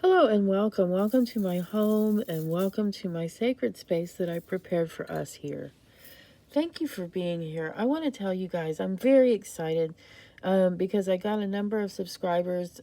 Hello and welcome. Welcome to my home and welcome to my sacred space that I prepared for us here. Thank you for being here. I want to tell you guys I'm very excited because I got a number of subscribers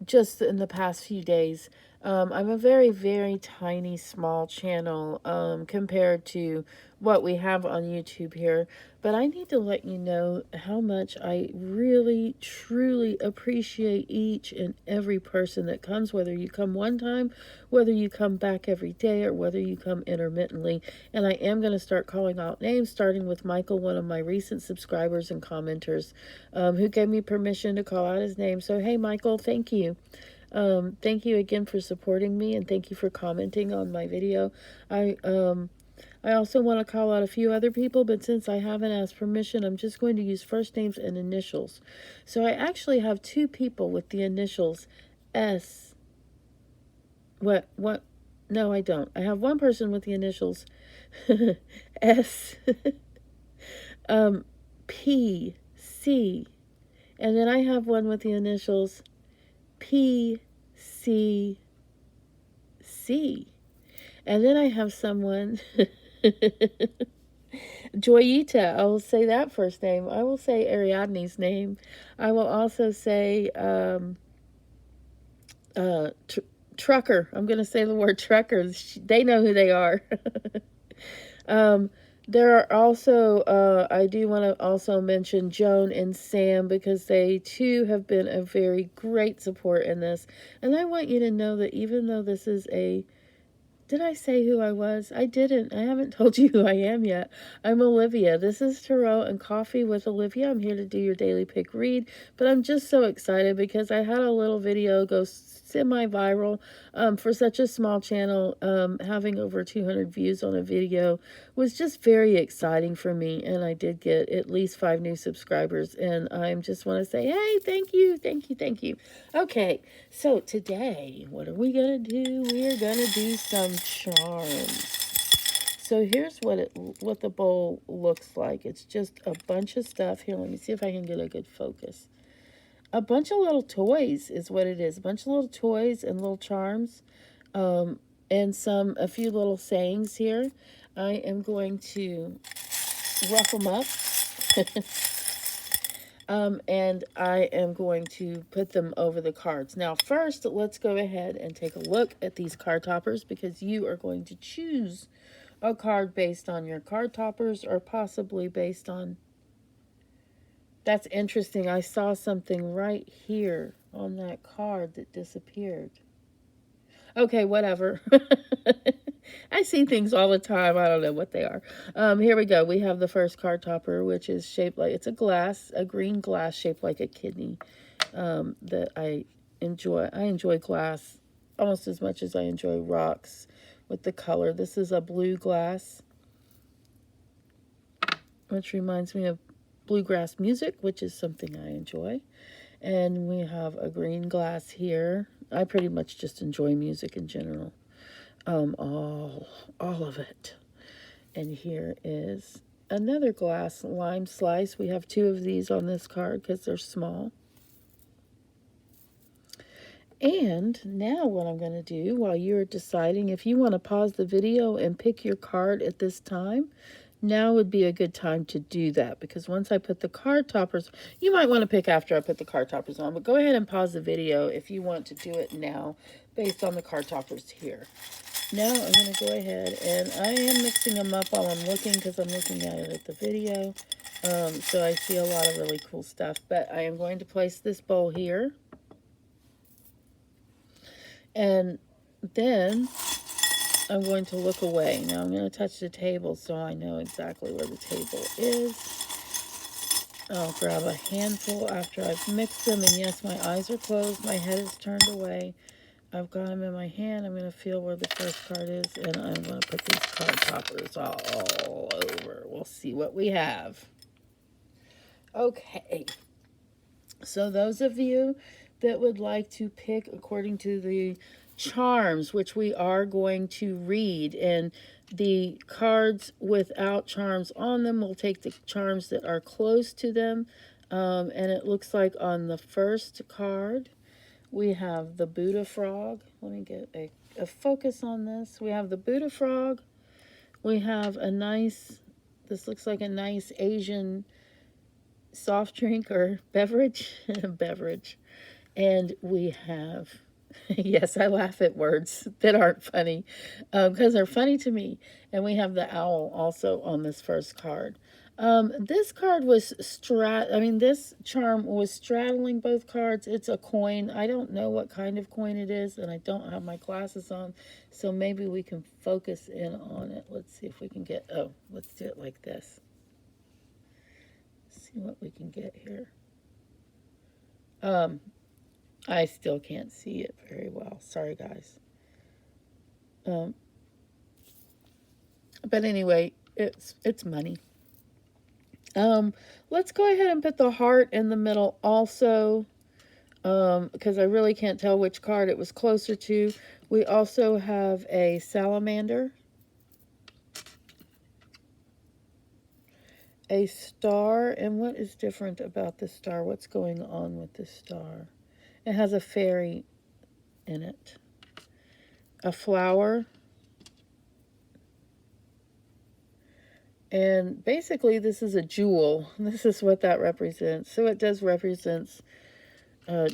just in the past few days. I'm a very, very tiny, small channel compared to what we have on YouTube here. But I need to let you know how much I really, truly appreciate each and every person that comes, whether you come one time, whether you come back every day, or whether you come intermittently. And I am going to start calling out names, starting with Michael, one of my recent subscribers and commenters, who gave me permission to call out his name. So, hey, Michael, thank you. Thank you again for supporting me, and thank you for commenting on my video. I also want to call out a few other people, but since I haven't asked permission, I'm just going to use first names and initials. So I actually have two people with the initials S. What? No, I don't. I have one person with the initials S, P, C, and then I have one with the initials P, C, C. And then I have someone, Joyita. I will say that first name. I will say Ariadne's name. I will also say trucker. I'm going to say the word trucker. They know who they are. There are also, I do want to also mention Joan and Sam, because they too have been a very great support in this. And I want you to know that even though this is a, did I say who I was? I didn't. I haven't told you who I am yet. I'm Olivia. This is Tarot and Coffee with Olivia. I'm here to do your daily pick read, but I'm just so excited because I had a little video go semi-viral for such a small channel. Having over 200 views on a video was just very exciting for me, and I did get at least 5 new subscribers, and I just want to say, hey, thank you, thank you, thank you. Okay, so today, what are we going to do? We're going to do some charms. So here's what the bowl looks like. It's just a bunch of stuff. Here, let me see if I can get a good focus. A bunch of little toys is what it is. A bunch of little toys and little charms, and a few little sayings here. I am going to rough them up. And I am going to put them over the cards. Now, first, let's go ahead and take a look at these card toppers, because you are going to choose a card based on your card toppers, or possibly based on... That's interesting. I saw something right here on that card that disappeared. Okay, whatever. I see things all the time. I don't know what they are. Here we go. We have the first card topper, which is shaped like, it's a green glass shaped like a kidney, that I enjoy. I enjoy glass almost as much as I enjoy rocks with the color. This is a blue glass, which reminds me of bluegrass music, which is something I enjoy. And we have a green glass here. I pretty much just enjoy music in general. All of it. And here is another glass lime slice. We have 2 of these on this card because they're small. And now what I'm going to do, while you're deciding if you want to pause the video and pick your card at this time, now would be a good time to do that, because once I put the card toppers, you might want to pick after I put the card toppers on, but go ahead and pause the video if you want to do it now based on the card toppers here. Now I'm going to go ahead, and I am mixing them up while I'm looking, because I'm looking at it at the video. So I see a lot of really cool stuff, but I am going to place this bowl here. And then I'm going to look away. Now I'm going to touch the table so I know exactly where the table is. I'll grab a handful after I've mixed them. And yes, my eyes are closed. My head is turned away. I've got them in my hand. I'm going to feel where the first card is. And I'm going to put these card toppers all over. We'll see what we have. Okay. So those of you that would like to pick according to the charms, which we are going to read, and the cards without charms on them, we'll take the charms that are close to them. And it looks like on the first card We have the Buddha frog. Let me get a focus on this. We have the Buddha frog. We have a nice, this looks like a nice Asian soft drink or beverage. Beverage. And we have, yes, I laugh at words that aren't funny because they're funny to me. And we have the owl also on this first card. This card was this charm was straddling both cards. It's a coin. I don't know what kind of coin it is, and I don't have my glasses on, so maybe we can focus in on it. Let's see if we can get, let's do it like this. See what we can get here. I still can't see it very well. Sorry, guys. But anyway, it's money. Let's go ahead and put the heart in the middle also, because I really can't tell which card it was closer to. We also have a salamander, a star, and what is different about the star? What's going on with this star? It has a fairy in it, a flower, and basically this is a jewel. This is what that represents. So it does represent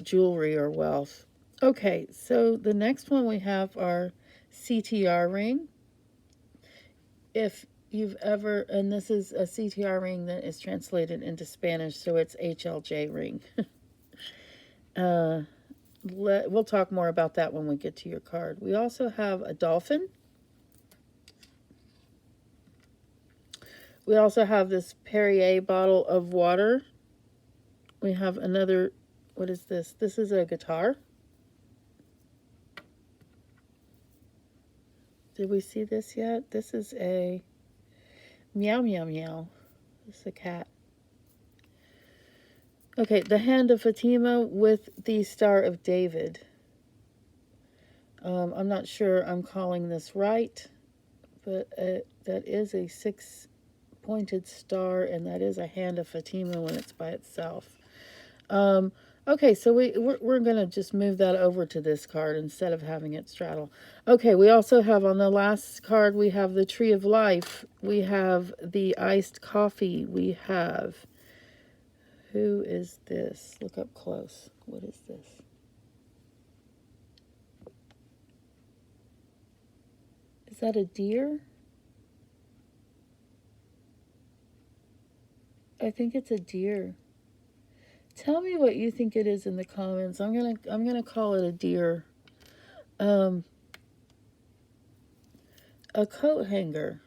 jewelry or wealth. Okay, so the next one we have our CTR ring. If you've ever, and this is a CTR ring that is translated into Spanish, so it's HLJ ring. We'll talk more about that when we get to your card. We also have a dolphin. We also have this Perrier bottle of water. We have another, what is this? This is a guitar. Did we see this yet? This is a meow, meow, meow. This is a cat. Okay, the Hand of Fatima with the Star of David. I'm not sure I'm calling this right, but that is a 6-pointed star, and that is a Hand of Fatima when it's by itself. Okay, so we're going to just move that over to this card instead of having it straddle. Okay, we also have on the last card, we have the Tree of Life. We have the iced coffee. We have, who is this? Look up close. What is this? Is that a deer? I think it's a deer. Tell me what you think it is in the comments. I'm gonna call it a deer. A coat hanger.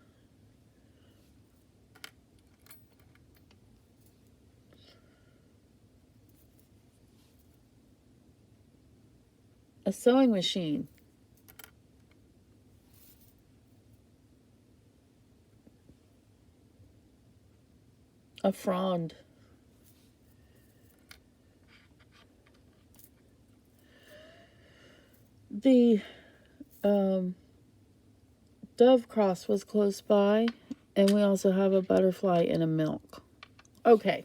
A sewing machine. A frond. The dove cross was close by, and we also have a butterfly in a milk. Okay,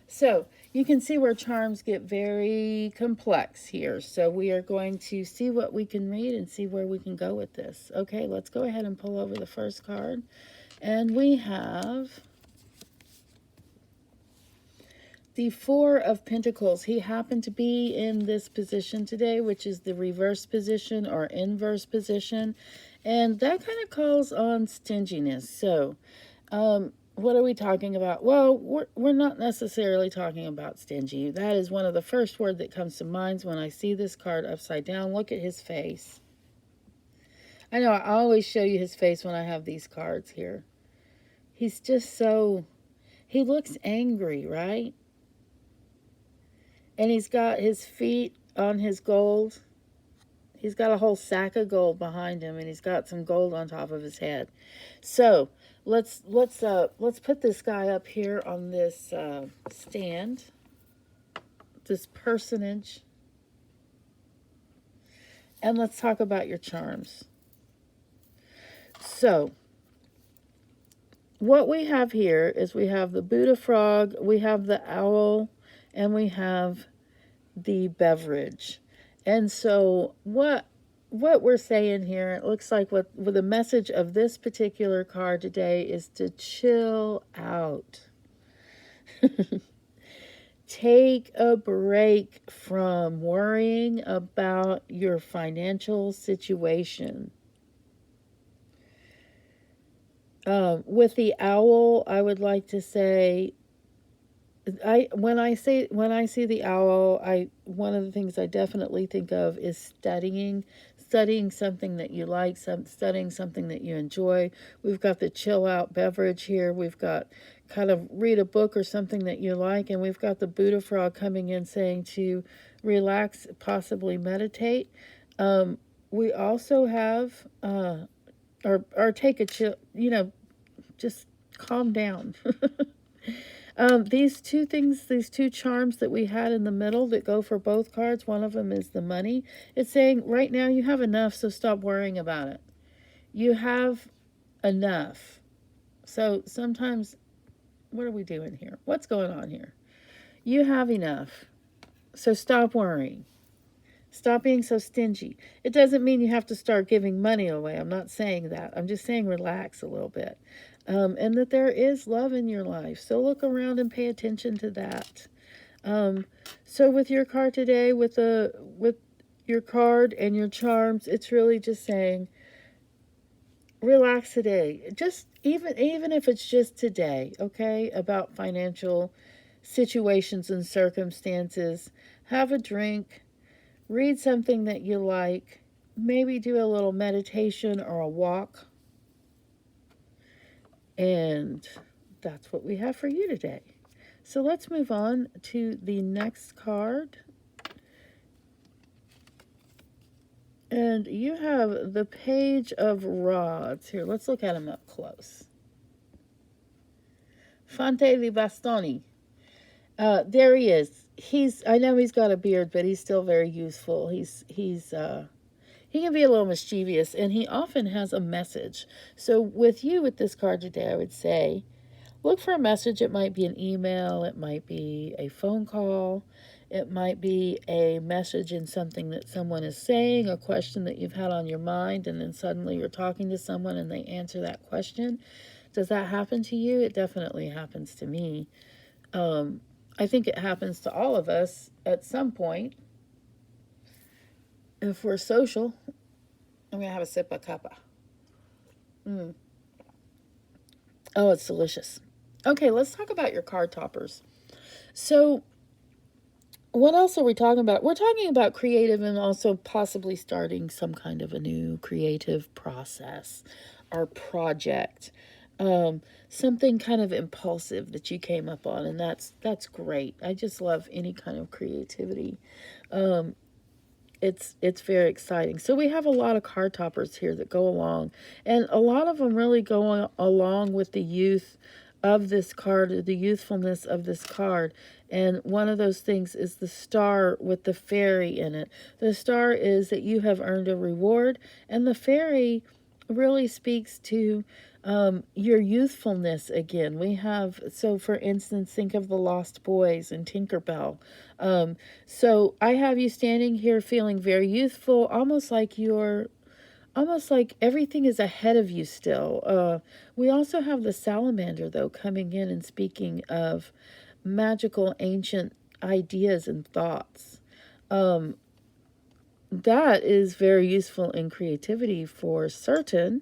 so you can see where charms get very complex here. So we are going to see what we can read and see where we can go with this. Okay, let's go ahead and pull over the first card. And we have the Four of Pentacles. He happened to be in this position today, which is the reverse position or inverse position. And that kind of calls on stinginess. So, what are we talking about? Well, we're not necessarily talking about stingy. That is one of the first words that comes to mind when I see this card upside down. Look at his face. I know I always show you his face when I have these cards here. He's just so, he looks angry, right? And he's got his feet on his gold. He's got a whole sack of gold behind him, and he's got some gold on top of his head. So let's put this guy up here on this stand, this personage, and let's talk about your charms. So what we have here is we have the Buddha frog, we have the owl, and we have the beverage. And so what we're saying here, it looks like what the message of this particular card today is to chill out. Take a break from worrying about your financial situation. With the owl, I would like to say, when I see the owl, one of the things I definitely think of is studying something that you like, studying something that you enjoy. We've got the chill out beverage here. We've got kind of read a book or something that you like, and we've got the Buddha frog coming in saying to relax, possibly meditate. We also have or take a chill, just calm down. These two things, these two charms that we had in the middle that go for both cards, one of them is the money. It's saying right now you have enough, so stop worrying about it. You have enough. So sometimes, what are we doing here? What's going on here? You have enough, so stop worrying. Stop being so stingy. It doesn't mean you have to start giving money away. I'm not saying that. I'm just saying relax a little bit. And that there is love in your life. So look around and pay attention to that. So with your card today, with your card and your charms, it's really just saying, relax today. Just even if it's just today, okay? About financial situations and circumstances. Have a drink. Read something that you like. Maybe do a little meditation or a walk. And that's what we have for you today. So let's move on to the next card. And you have the Page of Rods. Here, let's look at him up close. Fante di Bastoni. There he is. I know he's got a beard, but he's still very useful. He can be a little mischievous, and he often has a message. So with this card today, I would say, look for a message. It might be an email. It might be a phone call. It might be a message in something that someone is saying, a question that you've had on your mind, and then suddenly you're talking to someone and they answer that question. Does that happen to you? It definitely happens to me. I think it happens to all of us at some point. If we're social, I'm going to have a sip of cuppa. Oh, it's delicious. Okay, let's talk about your card toppers. So, what else are we talking about? We're talking about creative and also possibly starting some kind of a new creative process or project. Something kind of impulsive that you came up on, and that's great. I just love any kind of creativity. It's very exciting. So we have a lot of card toppers here that go along, and a lot of them really go along with the youth of this card, or the youthfulness of this card. And one of those things is the star with the fairy in it. The star is that you have earned a reward, and the fairy really speaks to your youthfulness again. We have, so for instance, think of the Lost Boys and Tinkerbell. So I have you standing here feeling very youthful, almost like everything is ahead of you still. We also have the salamander, though, coming in and speaking of magical ancient ideas and thoughts. That is very useful in creativity for certain.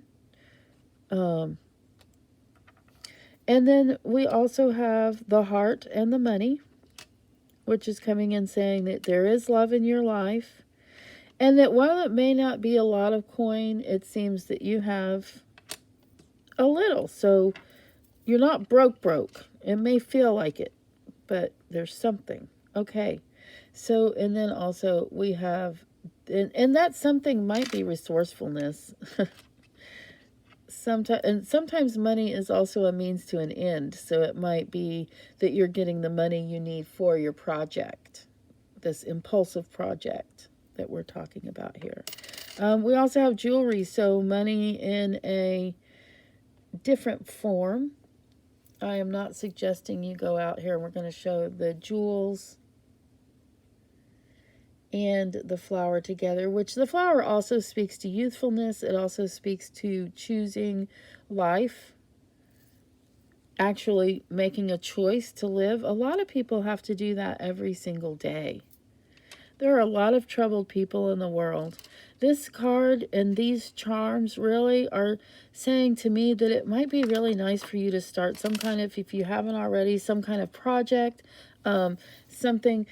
And then we also have the heart and the money, which is coming in saying that there is love in your life. And that while it may not be a lot of coin, it seems that you have a little. So you're not broke. It may feel like it, but there's something. Okay. So, and then also we have, and that something might be resourcefulness. Sometimes money is also a means to an end. So it might be that you're getting the money you need for your project, this impulsive project that we're talking about here. We also have jewelry, so money in a different form. I am not suggesting you go out here and we're going to show the jewels and the flower together, which the flower also speaks to youthfulness. It also speaks to choosing life, actually making a choice to live. A lot of people have to do that every single day. There are a lot of troubled people in the world. This card and these charms really are saying to me that it might be really nice for you to start some kind of, if you haven't already, some kind of project, something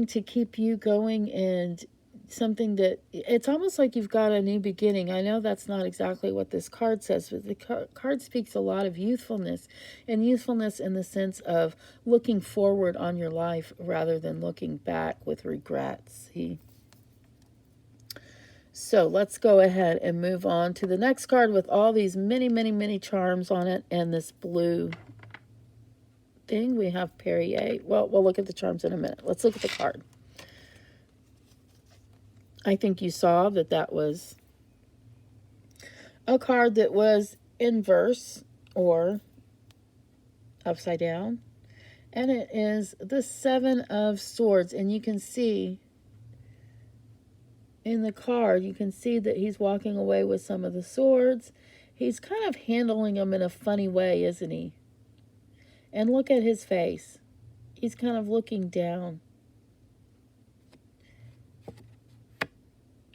to keep you going, and something that it's almost like you've got a new beginning. I know that's not exactly what this card says, but the card speaks a lot of youthfulness, and youthfulness in the sense of looking forward on your life rather than looking back with regrets. So let's go ahead and move on to the next card with all these many, many, many charms on it, and this blue thing. We have Perrier. Well, we'll look at the charms in a minute. Let's look at the card. I think you saw that that was a card that was inverse or upside down. And it is the Seven of Swords. And you can see in the card, you can see that he's walking away with some of the swords. He's kind of handling them in a funny way, isn't he? And look at his face. He's kind of looking down.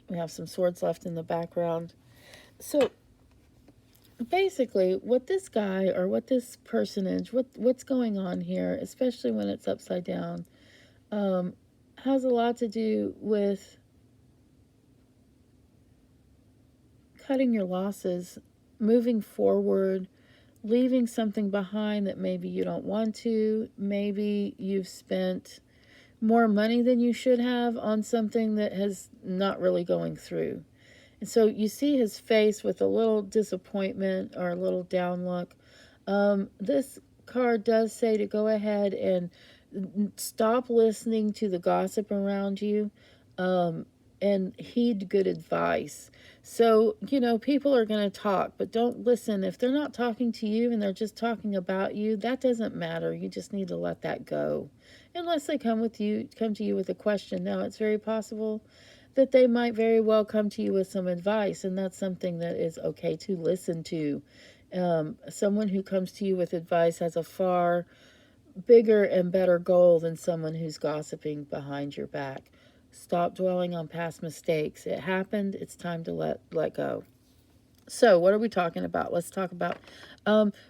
We have some swords left in the background. So basically, what this guy or what this personage, what's going on here, especially when it's upside down, has a lot to do with cutting your losses, moving forward, leaving something behind that maybe you don't want to. Maybe you've spent more money than you should have on something that has not really going through. And so you see his face with a little disappointment or a little down look. This card does say to go ahead and stop listening to the gossip around you, and heed good advice. So, people are going to talk, but don't listen. If they're not talking to you and they're just talking about you, that doesn't matter. You just need to let that go. Unless they come to you with a question. Now, it's very possible that they might very well come to you with some advice, and that's something that is okay to listen to. Someone who comes to you with advice has a far bigger and better goal than someone who's gossiping behind your back. Stop dwelling on past mistakes. It happened. It's time to let go. So what are we talking about? Let's talk about,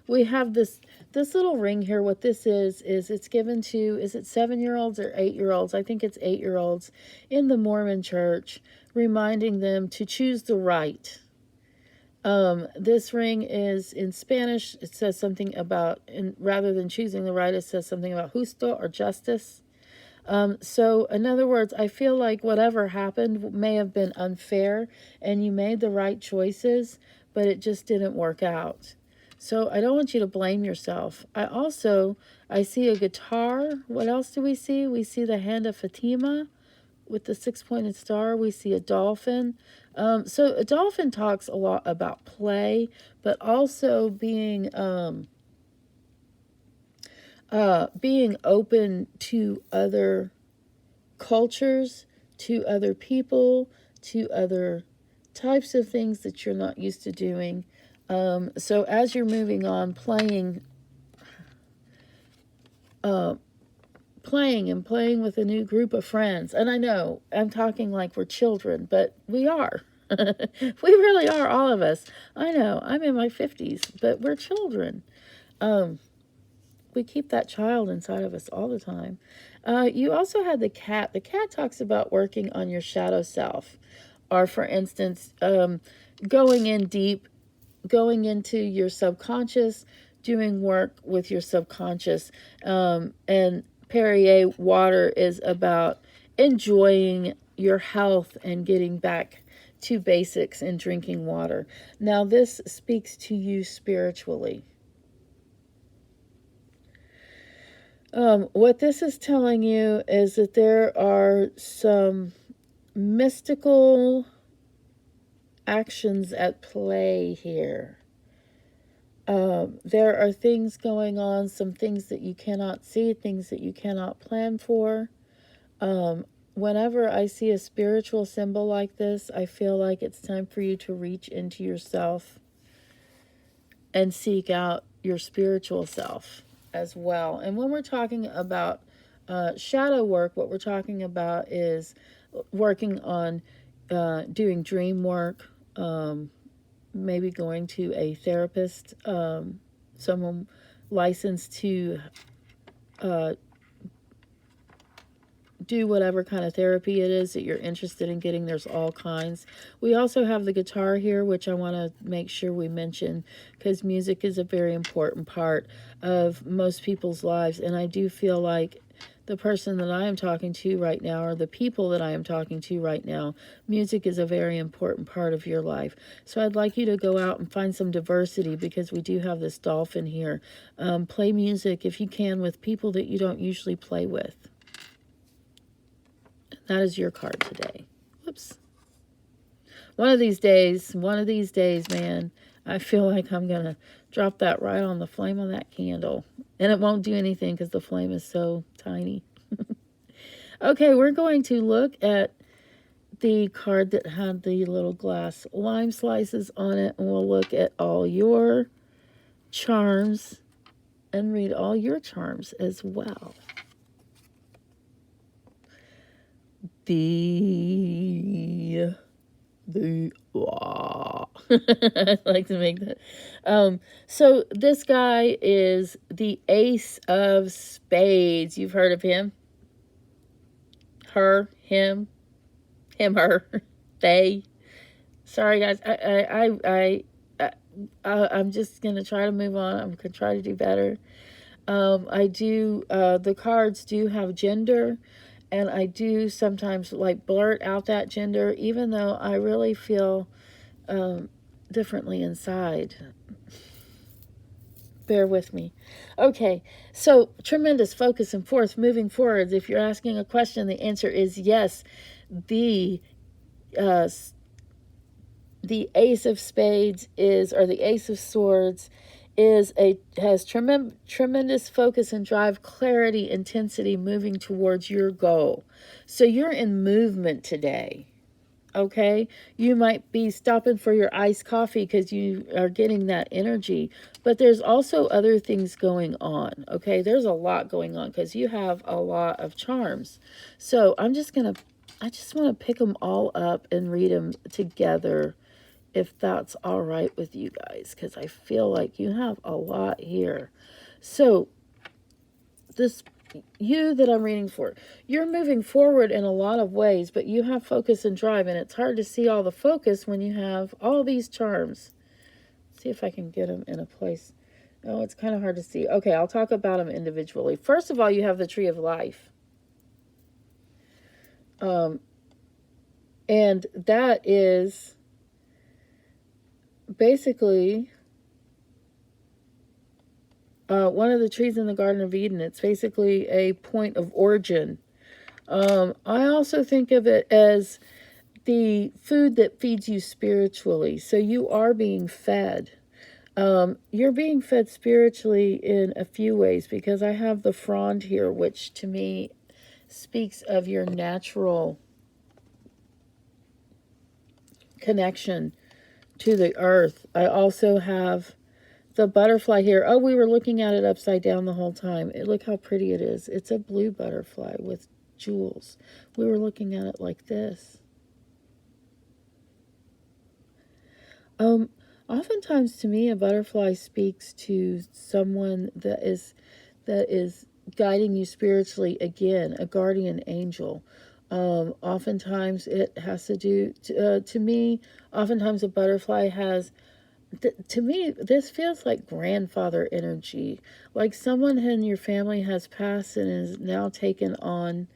we have this little ring here. What this is it's given to, is it 7-year-olds or 8-year-olds? I think it's 8-year-olds in the Mormon church, reminding them to choose the right. This ring is in Spanish. It says something about, rather than choosing the right, it says something about justo or justice. So in other words, I feel like whatever happened may have been unfair and you made the right choices, but it just didn't work out. So I don't want you to blame yourself. I see a guitar. What else do we see? We see the hand of Fatima with the 6-pointed star. We see a dolphin. So a dolphin talks a lot about play, but also being open to other cultures, to other people, to other types of things that you're not used to doing. So as you're moving on, playing with a new group of friends. And I know I'm talking like we're children, but we are. We really are, all of us. I know I'm in my 50s, but we're children. We keep that child inside of us all the time. You also had the cat. The cat talks about working on your shadow self. Or, for instance, going in deep, going into your subconscious, doing work with your subconscious. And Perrier water is about enjoying your health and getting back to basics and drinking water. Now, this speaks to you spiritually. What this is telling you is that there are some mystical actions at play here. There are things going on, some things that you cannot see, things that you cannot plan for. whenever I see a spiritual symbol like this, I feel like it's time for you to reach into yourself and seek out your spiritual self as well. And when we're talking about shadow work, what we're talking about is working on doing dream work, maybe going to a therapist, someone licensed to do whatever kind of therapy it is that you're interested in getting. There's all kinds. We also have the guitar here, which I want to make sure we mention because music is a very important part of most people's lives. And I do feel like the person that I am talking to right now, or the people that I am talking to right now, music is a very important part of your life. So I'd like you to go out and find some diversity because we do have this dolphin here. Play music if you can with people that you don't usually play with. That is your card today. Whoops. One of these days, man, I feel like I'm going to drop that right on the flame of that candle. And it won't do anything because the flame is so tiny. Okay, we're going to look at the card that had the little glass lime slices on it. And we'll look at all your charms and read all your charms as well. I like to make that. So this guy is the Ace of Spades. You've heard of him? Her, him, her, they. Sorry, guys. I'm just gonna try to move on. I'm gonna try to do better. The cards do have gender. And I do sometimes like blurt out that gender, even though I really feel differently inside. Bear with me. Okay, so tremendous focus and force moving forwards. If you're asking a question, the answer is yes. The Ace of Spades or the Ace of Swords has tremendous focus and drive, clarity, intensity, moving towards your goal. So you're in movement today. Okay, you might be stopping for your iced coffee because you are getting that energy, but there's also other things going on. Okay, there's a lot going on because you have a lot of charms. So I just want to pick them all up and read them together, if that's all right with you guys, because I feel like you have a lot here. So you that I'm reading for, you're moving forward in a lot of ways, but you have focus and drive, and it's hard to see all the focus when you have all these charms. Let's see if I can get them in a place. Oh, it's kind of hard to see. Okay, I'll talk about them individually. First of all, you have the Tree of Life. And that is basically one of the trees in the Garden of Eden. It's basically a point of origin. I also think of it as the food that feeds you spiritually. So you are being fed. You're being fed spiritually in a few ways, because I have the frond here, which to me speaks of your natural connection to the earth. I also have the butterfly here. Oh, we were looking at it upside down the whole time. Look how pretty it is. It's a blue butterfly with jewels. We were looking at it like this. Oftentimes to me, a butterfly speaks to someone that is guiding you spiritually, again, a guardian angel. Oftentimes it has to do, to me, oftentimes a butterfly has, to me, this feels like grandfather energy. Like someone in your family has passed and is now taken on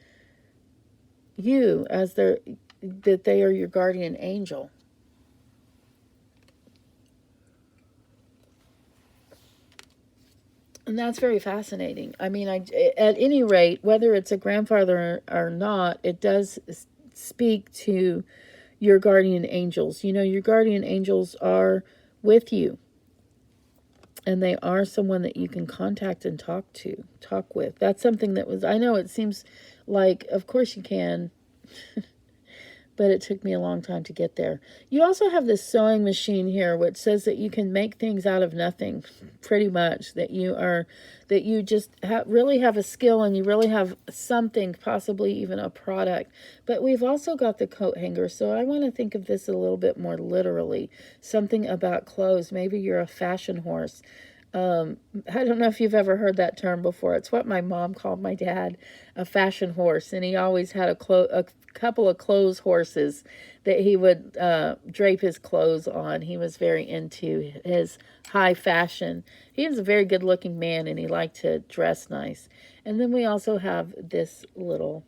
you as that they are your guardian angel. And that's very fascinating. I mean, at any rate, whether it's a grandfather or not, it does speak to your guardian angels. You know, your guardian angels are with you. And they are someone that you can contact and talk with. That's something that was, I know it seems like, of course you can. but it took me a long time to get there. You also have this sewing machine here, which says that you can make things out of nothing, pretty much. That you just really have a skill, and you really have something, possibly even a product. But we've also got the coat hanger, so I want to think of this a little bit more literally. Something about clothes. Maybe you're a fashion horse. I don't know if you've ever heard that term before. It's what my mom called my dad, a fashion horse, and he always had a couple of clothes horses that he would drape his clothes on. He was very into his high fashion. He was a very good-looking man, and he liked to dress nice. And then we also have this little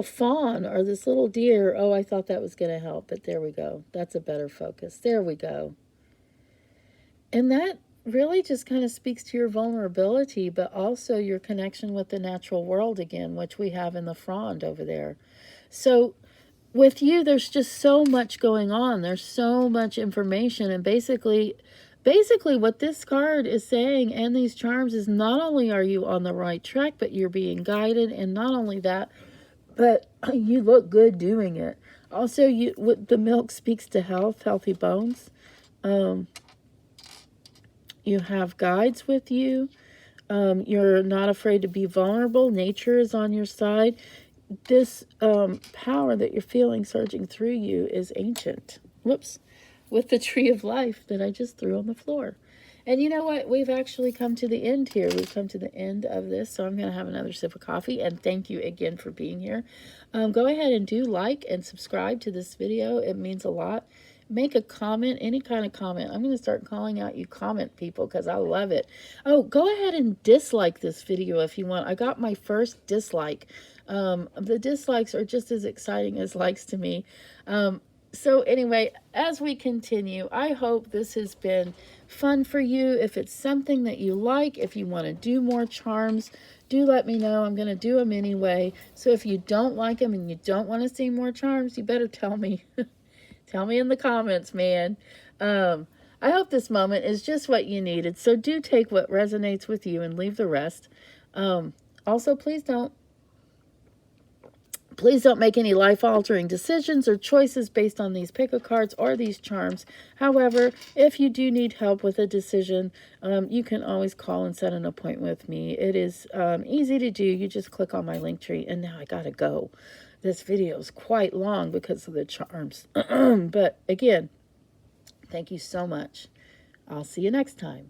fawn, or this little deer. Oh, I thought that was going to help, but there we go. That's a better focus. There we go. And that really just kind of speaks to your vulnerability, but also your connection with the natural world again, which we have in the frond over there. So with you, there's just so much going on. There's so much information. And basically what this card is saying, and these charms, is not only are you on the right track, but you're being guided. And not only that, but you look good doing it. Also, the milk speaks to health, healthy bones. You have guides with you. You're not afraid to be vulnerable. Nature is on your side. This power that you're feeling surging through you is ancient. Whoops. With the tree of life that I just threw on the floor. And you know what? We've actually come to the end here. We've come to the end of this. So I'm going to have another sip of coffee. And thank you again for being here. Go ahead and do like and subscribe to this video. It means a lot. Make a comment, any kind of comment. I'm going to start calling out you comment people because I love it. Oh, go ahead and dislike this video if you want. I got my first dislike. The dislikes are just as exciting as likes to me. So anyway, as we continue, I hope this has been fun for you. If it's something that you like, if you want to do more charms, do let me know. I'm going to do them anyway. So if you don't like them and you don't want to see more charms, you better tell me. Tell me in the comments, man. I hope this moment is just what you needed. So do take what resonates with you and leave the rest. Also, please don't make any life-altering decisions or choices based on these pick-a cards or these charms. However, if you do need help with a decision, you can always call and set an appointment with me. It is easy to do. You just click on my link tree. And now I gotta go. This video is quite long because of the charms. But again, thank you so much. I'll see you next time.